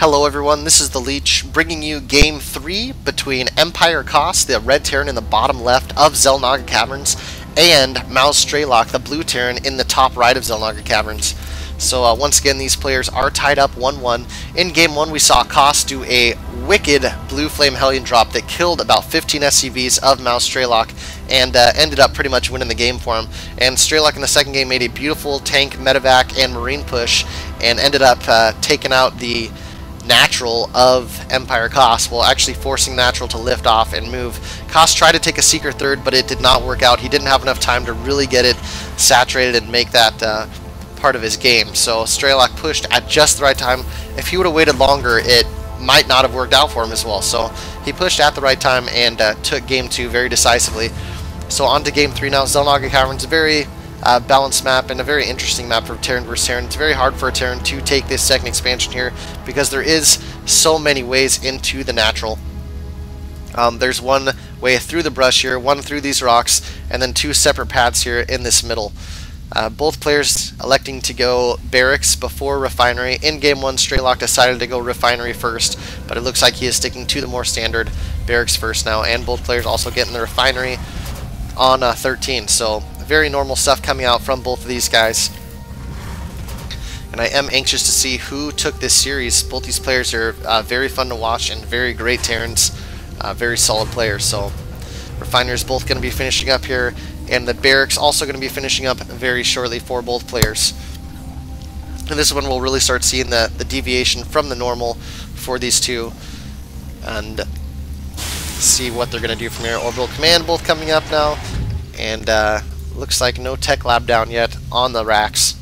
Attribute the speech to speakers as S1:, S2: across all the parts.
S1: Hello everyone, this is the Leech bringing you Game 3 between EmpireKas, the red Terran in the bottom left of Xel'Naga Caverns, and MouzStrelok, the blue Terran in the top right of Xel'Naga Caverns. So once again, these players are tied up 1-1. In Game 1, we saw Kas do a wicked Blue Flame Hellion drop that killed about 15 SCVs of MouzStrelok and ended up pretty much winning the game for him. And Strelok in the second game made a beautiful tank, medevac, and marine push and ended up taking out the natural of EmpireKas, while actually forcing natural to lift off and move. Kas tried to take a secret third, but it did not work out. He didn't have enough time to really get it saturated and make that part of his game. So Strelok pushed at just the right time. If he would have waited longer, it might not have worked out for him as well. So he pushed at the right time and took Game 2 very decisively. So on to Game 3 now. Xel'Naga Caverns, a very balanced map and a very interesting map for Terran versus Terran. It's very hard for a Terran to take this second expansion here because there is so many ways into the natural. There's one way through the brush here, one through these rocks, and then two separate paths here in this middle. Both players electing to go barracks before refinery. In Game 1, Strelok decided to go refinery first, but it looks like he is sticking to the more standard barracks first now, and both players also getting the refinery on 13. So very normal stuff coming out from both of these guys. And I am anxious to see who took this series. Both these players are very fun to watch and very great Terrans, very solid players. So refinery's both going to be finishing up here, and the barracks also going to be finishing up very shortly for both players. And this is when we'll really start seeing the deviation from the normal for these two, and see what they're going to do from here. Orbital Command both coming up now, and looks like no tech lab down yet on the racks.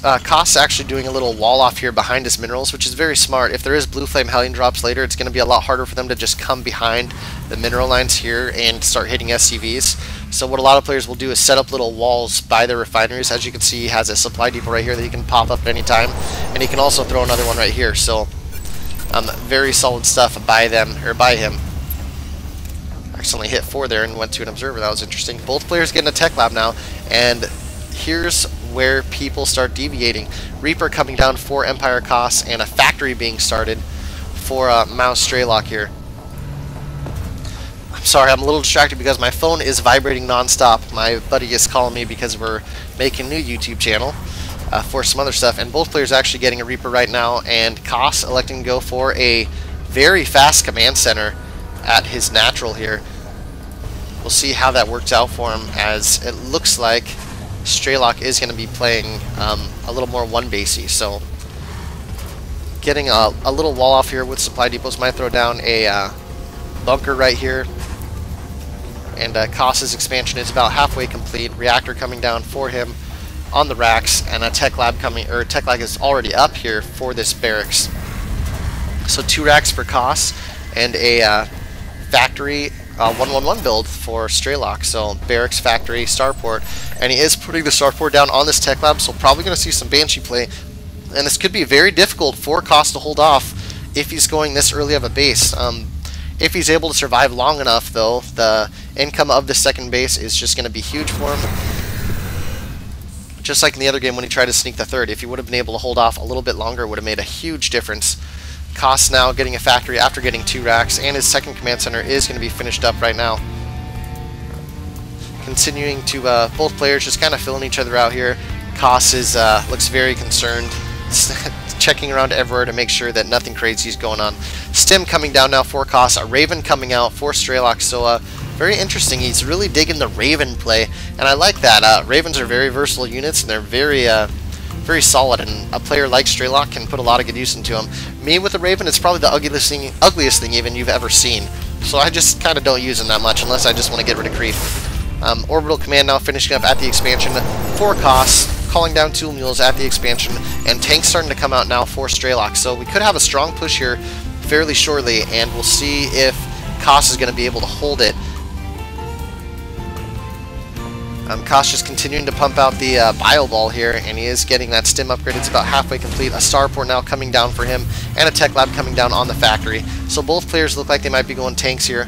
S1: Kas actually doing a little wall off here behind his minerals, which is very smart. If there is Blue Flame Hellion drops later, it's going to be a lot harder for them to just come behind the mineral lines here and start hitting SCVs. So what a lot of players will do is set up little walls by their refineries. As you can see, he has a supply depot right here that he can pop up at any time, and he can also throw another one right here. So very solid stuff by them, or by him. Accidentally hit 4 there and went to an observer. That was interesting. Both players getting a tech lab now, and here's where people start deviating. Reaper coming down for EmpireKas, and a factory being started for MouzStrelok here. I'm sorry, I'm a little distracted because my phone is vibrating non-stop. My buddy is calling me because we're making a new YouTube channel for some other stuff, and both players actually getting a Reaper right now, and Kas electing to go for a very fast command center at his natural here. We'll see how that works out for him, as it looks like Strelok is going to be playing a little more one-basey. So getting a little wall off here with supply depots. Might throw down a bunker right here. And Kas's expansion is about halfway complete. Reactor coming down for him on the racks, and a tech lab coming, or tech lab is already up here for this barracks. So 2 racks for Kas and a factory 111 build for Strelok. So barracks, factory, starport, and he is putting the starport down on this tech lab, so probably going to see some Banshee play, and this could be very difficult for Kas to hold off if he's going this early of a base. If he's able to survive long enough, though, the income of the second base is just going to be huge for him. Just like in the other game when he tried to sneak the third, if he would have been able to hold off a little bit longer, it would have made a huge difference. Kas now getting a factory after getting 2 racks, and his second command center is going to be finished up right now. Continuing to both players just kind of filling each other out here. Kas is looks very concerned, checking around everywhere to make sure that nothing crazy is going on. Stim coming down now for Kas, a Raven coming out for Strelok. So very interesting. He's really digging the Raven play, and I like that. Ravens are very versatile units, and they're very solid, and a player like Strelok can put a lot of good use into him. Me with the Raven, it's probably the ugliest thing even you've ever seen. So I just kind of don't use him that much unless I just want to get rid of creep. Orbital Command now finishing up at the expansion for Kas, calling down Tool Mules at the expansion, and tanks starting to come out now for Strelok. So we could have a strong push here fairly shortly, and we'll see if Kas is going to be able to hold it. Kas just continuing to pump out the Bio Ball here, and he is getting that stim upgrade. It's about halfway complete. A starport now coming down for him, and a tech lab coming down on the factory. So both players look like they might be going tanks here.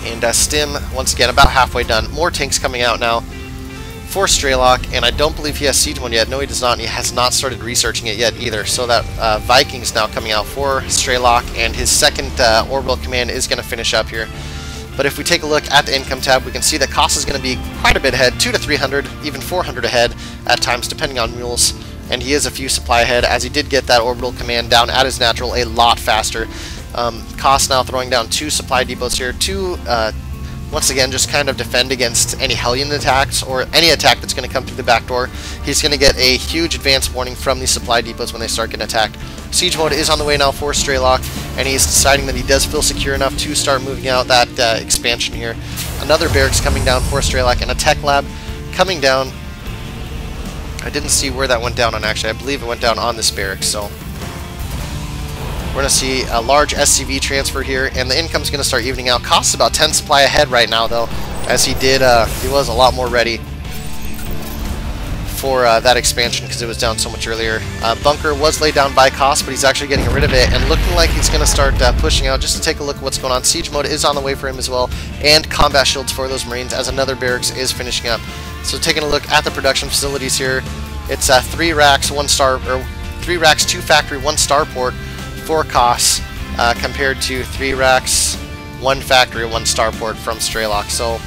S1: And Stim, once again, about halfway done. More tanks coming out now for Strelok, and I don't believe he has siege mode yet. No, he does not, and he has not started researching it yet either. So that Viking's now coming out for Strelok, and his second orbital command is going to finish up here. But if we take a look at the income tab, we can see that cost is going to be quite a bit ahead, 200 to 300, even 400 ahead at times, depending on mules. And he is a few supply ahead, as he did get that orbital command down at his natural a lot faster. Cost now throwing down 2 supply depots here, once again, just kind of defend against any Hellion attacks or any attack that's going to come through the back door. He's going to get a huge advance warning from these supply depots when they start getting attacked. Siege mode is on the way now for Strelok, and he's deciding that he does feel secure enough to start moving out that expansion here. Another barracks coming down for Strelok, and a tech lab coming down. I didn't see where that went down on, actually. I believe it went down on this barracks, so we're going to see a large SCV transfer here, and the income's going to start evening out. Costs about 10 supply ahead right now, though, as he was a lot more ready for that expansion because it was down so much earlier. Bunker was laid down by Cost, but he's actually getting rid of it and looking like he's going to start pushing out just to take a look at what's going on. Siege mode is on the way for him as well, and combat shields for those Marines as another barracks is finishing up. So taking a look at the production facilities here, it's 3 racks, 2 factory, 1 starport for Cost, compared to 3 racks, 1 factory, 1 starport from Strelok. So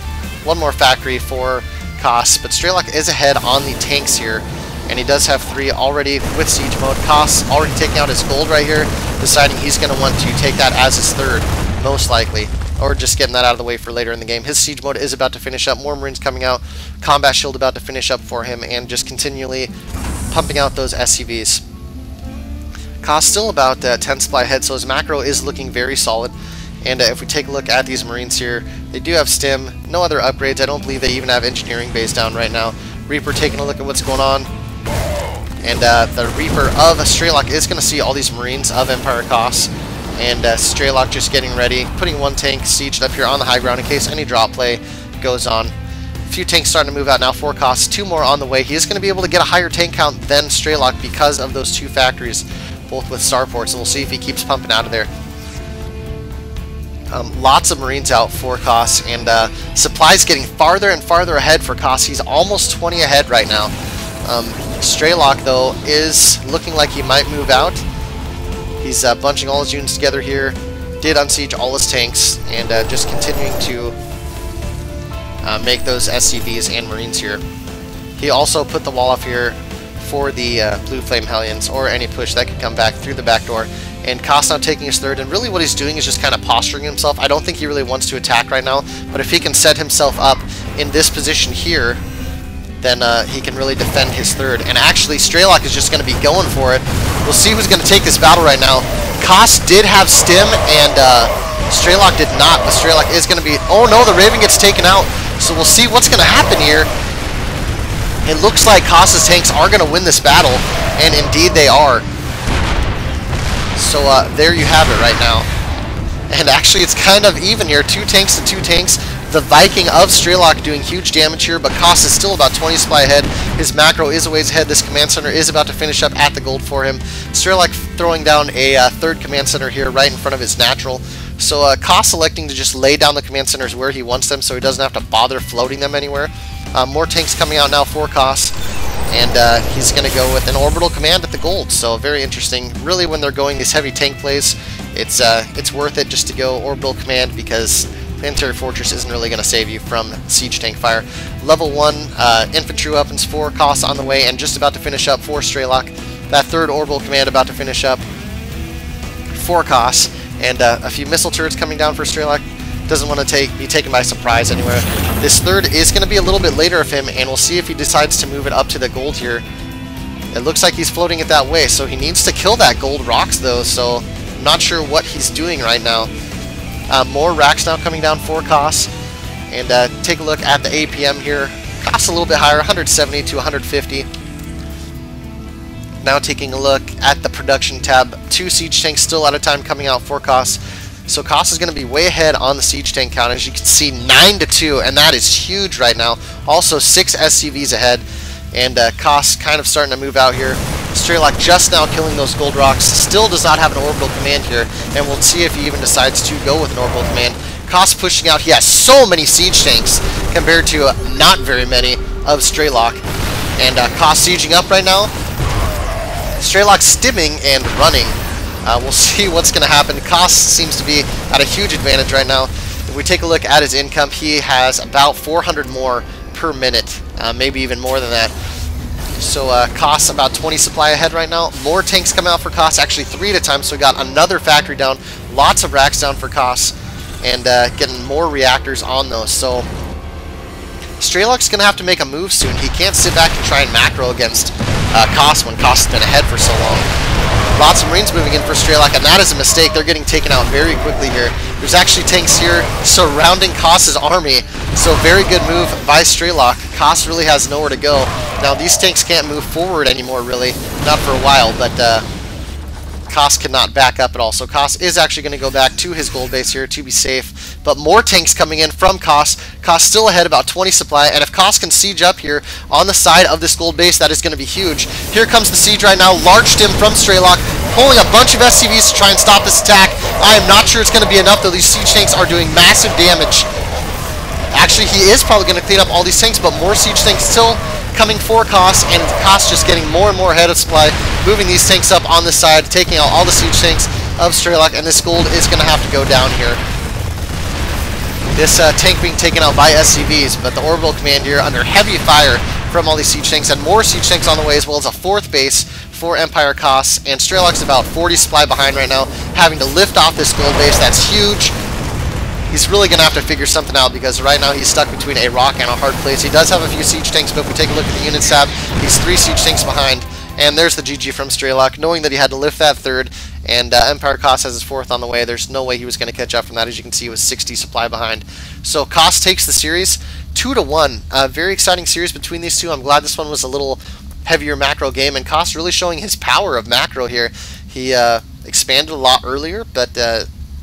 S1: 1 more factory for Cost, but Strelok is ahead on the tanks here, and he does have 3 already with siege mode. Cost already taking out his gold right here, deciding he's going to want to take that as his 3rd, most likely, or just getting that out of the way for later in the game. His siege mode is about to finish up, more Marines coming out, combat shield about to finish up for him, and just continually pumping out those SCVs. Cost still about 10 supply ahead, so his macro is looking very solid. And if we take a look at these Marines here, they do have stim, no other upgrades. I don't believe they even have engineering base down right now. Reaper taking a look at what's going on. And the Reaper of Strelok is going to see all these Marines of EmpireKas. And Strelok just getting ready, putting 1 tank sieged up here on the high ground in case any drop play goes on. A few tanks starting to move out now for Cost, 2 more on the way. He is going to be able to get a higher tank count than Strelok because of those 2 factories, both with starports, and we'll see if he keeps pumping out of there. Lots of Marines out for Cost, and supplies getting farther and farther ahead for Cost. He's almost 20 ahead right now. Strelok, though, is looking like he might move out. He's bunching all his units together here, did unsiege all his tanks, and just continuing to make those SCVs and Marines here. He also put the wall off here for the Blue Flame Hellions, or any push that could come back through the back door. And Cost now taking his 3rd, and really what he's doing is just kind of posturing himself. I don't think he really wants to attack right now, but if he can set himself up in this position here, then he can really defend his 3rd. And actually, Strelok is just going to be going for it. We'll see who's going to take this battle right now. Cost did have stim, and Strelok did not, but Strelok is going to be... Oh no, the Raven gets taken out. So we'll see what's going to happen here. It looks like Cost's tanks are going to win this battle, and indeed they are. So there you have it right now. And actually it's kind of even here, 2 tanks to 2 tanks. The Viking of Strelok doing huge damage here, but Cost is still about 20 supply ahead. His macro is a ways ahead. This command center is about to finish up at the gold for him. Strelok throwing down a 3rd command center here right in front of his natural. So Cost electing to just lay down the command centers where he wants them so he doesn't have to bother floating them anywhere. More tanks coming out now for Cost, and he's going to go with an orbital command at the gold. So very interesting. Really, when they're going these heavy tank plays, it's worth it just to go orbital command, because Planetary Fortress isn't really going to save you from siege tank fire. Level 1 infantry weapons for Cost on the way, and just about to finish up for Strelok. That 3rd orbital command about to finish up for Cost, and a few missile turrets coming down for Strelok. Doesn't want to be taken by surprise anywhere. This 3rd is going to be a little bit later of him, and we'll see if he decides to move it up to the gold here. It looks like he's floating it that way, so he needs to kill that gold rocks though, so I'm not sure what he's doing right now. More racks now coming down for Cost, and take a look at the APM here. Cost a little bit higher, 170 to 150. Now taking a look at the production tab, 2 siege tanks still at a time coming out for Cost. So Cost is going to be way ahead on the siege tank count. As you can see, 9 to 2, and that is huge right now. Also 6 SCVs ahead, and Cost kind of starting to move out here. Strelok just now killing those gold rocks. Still does not have an orbital command here, and we'll see if he even decides to go with an orbital command. Cost pushing out. He has so many siege tanks compared to not very many of Strelok. And Kos sieging up right now. Strelok stimming and running. We'll see what's going to happen. Kos seems to be at a huge advantage right now. If we take a look at his income, he has about 400 more per minute, maybe even more than that. So Kos about 20 supply ahead right now. More tanks coming out for Kos, actually 3 at a time, so we got another factory down. Lots of racks down for Kos, and getting more reactors on those. So Strelok's going to have to make a move soon. He can't sit back and try and macro against Kos when Kos has been ahead for so long. Lots of Marines moving in for Strelok, and that is a mistake. They're getting taken out very quickly here. There's actually tanks here surrounding Kos's army, so very good move by Strelok. Kos really has nowhere to go. Now, these tanks can't move forward anymore, really. Not for a while, but Kos cannot back up at all. So Kos is actually going to go back to his gold base here to be safe. But more tanks coming in from Kos. Kos still ahead, about 20 supply. And if Kos can siege up here on the side of this gold base, that is going to be huge. Here comes the siege right now. Large stim from Strelok, pulling a bunch of SCVs to try and stop this attack. I am not sure it's going to be enough, though. These siege tanks are doing massive damage. Actually, he is probably going to clean up all these tanks, but more siege tanks still coming for Kos, and Kos just getting more and more ahead of supply, moving these tanks up on the side, taking out all the siege tanks of Strelok, and this gold is going to have to go down here. This tank being taken out by SCVs, but the orbital command here under heavy fire from all these siege tanks, and more siege tanks on the way, as well as a 4th base for EmpireKas, and Strelok's about 40 supply behind right now, having to lift off this gold base. That's huge. He's really going to have to figure something out, because right now he's stuck between a rock and a hard place. He does have a few siege tanks, but if we take a look at the unit tab, he's 3 siege tanks behind. And there's the GG from Strelok, knowing that he had to lift that 3rd, and EmpireKas has his 4th on the way. There's no way he was going to catch up from that. As you can see, he was 60 supply behind. So Kos takes the series 2-1. Very exciting series between these two. I'm glad this one was a little heavier macro game, and Kos really showing his power of macro here. He expanded a lot earlier, but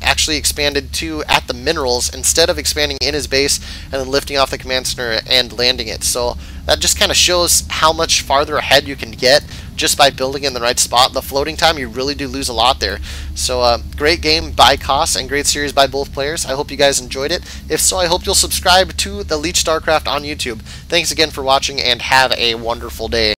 S1: actually expanded to at the minerals instead of expanding in his base and then lifting off the command center and landing it. So that just kind of shows how much farther ahead you can get just by building in the right spot. The floating time, you really do lose a lot there. So great game by Kos and great series by both players. I hope you guys enjoyed it. If so, I hope you'll subscribe to the Leech StarCraft on YouTube. Thanks again for watching, and have a wonderful day.